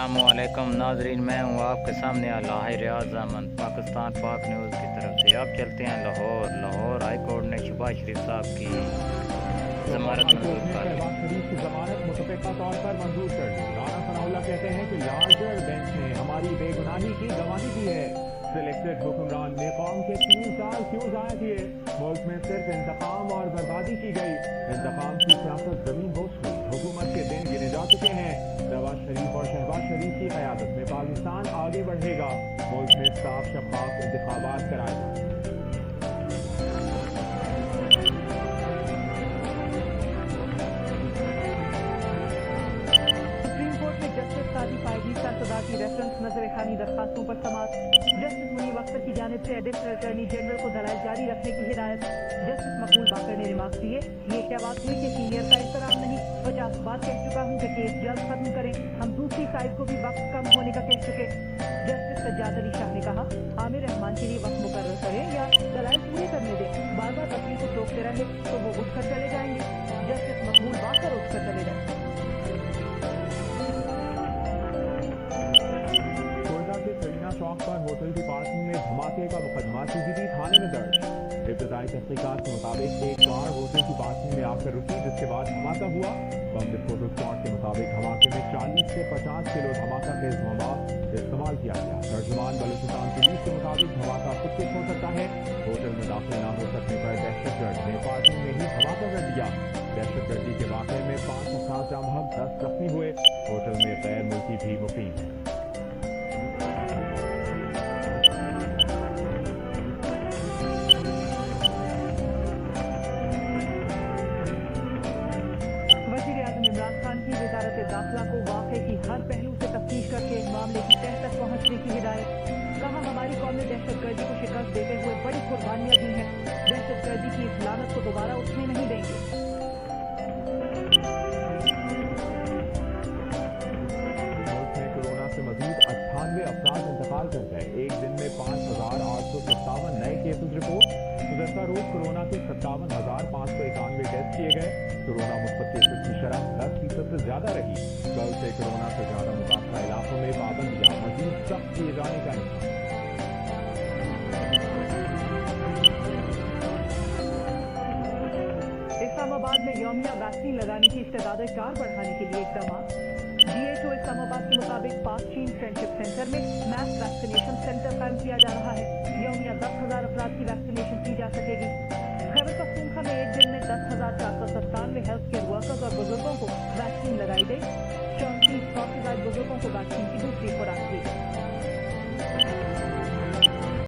अस्सलामुअलैकुम नाजरीन, मैं हूँ आपके सामने अलाही रियाज अहमद पाकिस्तान पाक न्यूज़ की तरफ से। अब चलते हैं लाहौर हाई कोर्ट ने शहबाज शरीफ साहब की जमानत मंजूर कर ली। शहबाज शरीफ की जमानत मुतफ़िक़ा तौर पर मंजूर कर ली। राना सनाउल्लाह कहते हैं कि लार्जर बेंच ने हमारी बेगुनाही की गवाही दी है। सिलेक्टेड हुक्मरान ने कौम के 3 साल क्यों ज़ाया किए? मुल्क में सिर्फ इंतकाम और बर्बादी की गई। इंतकाम की सियासत ज़मीन बोस हुई। हुकूमत के दिन गिने जा चुके हैं। नवाज शरीफ और शहबाज शरीफ की क़यादत में पाकिस्तान आगे बढ़ेगा। मुल्क में साफ शफाफ इंतखाबात कराए। सदा की रेफरेंस नजर खानी दरखास्तों पर समात। जस्टिस मुनीब अख्तर की जानिब से एडिशनल अटॉर्नी जनरल को दलाइल जारी रखने की हिदायत। जस्टिस मकबूल बाकर ने रिमार्क दिए, ये क्या बात हुई कि सीनियर का एहतराम नहीं? 50 बार कह चुका हूँ कि केस जल्द खत्म करें। हम दूसरी साइड को भी वक्त कम होने का कह चुके। जस्टिस सज्जाद अली शाह ने कहा, आमिर रहमान के लिए वक्त मुकर्रर करें या दलाइल पूरे करने दें। बार बार वकील को टोकते रहे तो वो उठकर चले जाएंगे। जस्टिस मकबूल बाकर उठकर चले गए। चौक पर होटल की पार्किंग में धमाके का मुकदमा सीसीटीवी थाने में दर्ज। इब्तदाई तहकीकात के मुताबिक एक कार होटल की पार्किंग में आकर रुकी, जिसके बाद धमाका हुआ। बम विस्फोट स्क्वाड के मुताबिक धमाके में 40 से 50 किलो धमाका तेज मवाद इस्तेमाल किया गया। तर्जुमान बलूचिस्तान पुलिस के मुताबिक धमाका खुद कुछ हो सकता है। होटल में दाखिल न हो सकने पर दहशतगर्द ने पार्किंग में ही धमाका कर दिया। दहशतगर्दी के वाक़े में 5 अफराद जाम बहक 10 जख्मी हुए। होटल में गैर मुल्की भी मुकीम है। दाखिला को वाक़े की हर पहलू से तफ्तीश करके मामले की तह तक पहुंचने की हिदायत। कहा, हमारी कौम ने दहशतगर्दी को शिकस्त देते हुए बड़ी कुर्बानियां दी हैं। दहशतगर्दी की इस लानत को दोबारा उठने नहीं देंगे। मुल्क में कोरोना से मजीद 98 अफराद इंतकाल कर गए। एक दिन में 5,857 नए केसेज रिपोर्ट। गुज़श्ता रोज कोरोना के 57,591 टेस्ट किए गए। कोरोना मुस्बत केसेज की शरह 10% से ज्यादा रही। कल से कोरोना से ज्यादा मुतासरा इलाकों में पाबंदियां मजीद सख्त किए जाने का इंतजाम। इस्लामाबाद में यौमिया वैक्सीन लगाने की इस्तेदाद कार बढ़ाने के लिए इकदाम। GHO इस्लामाबाद के मुताबिक पाक चीन फ्रेंडशिप सेंटर में मैस वैक्सीनेशन सेंटर कायम किया जा रहा है। यौमिया 10,000 अफराद की वैक्सीनेशन की जा सकेगी। खैबर पख्तूनख्वा में एक दिन में 10,497 हेल्थ केयर वर्कर्स और बुजुर्गों को वैक्सीन लगाई गई। 34 बुजुर्गों को वैक्सीन की दूसरी खुराक।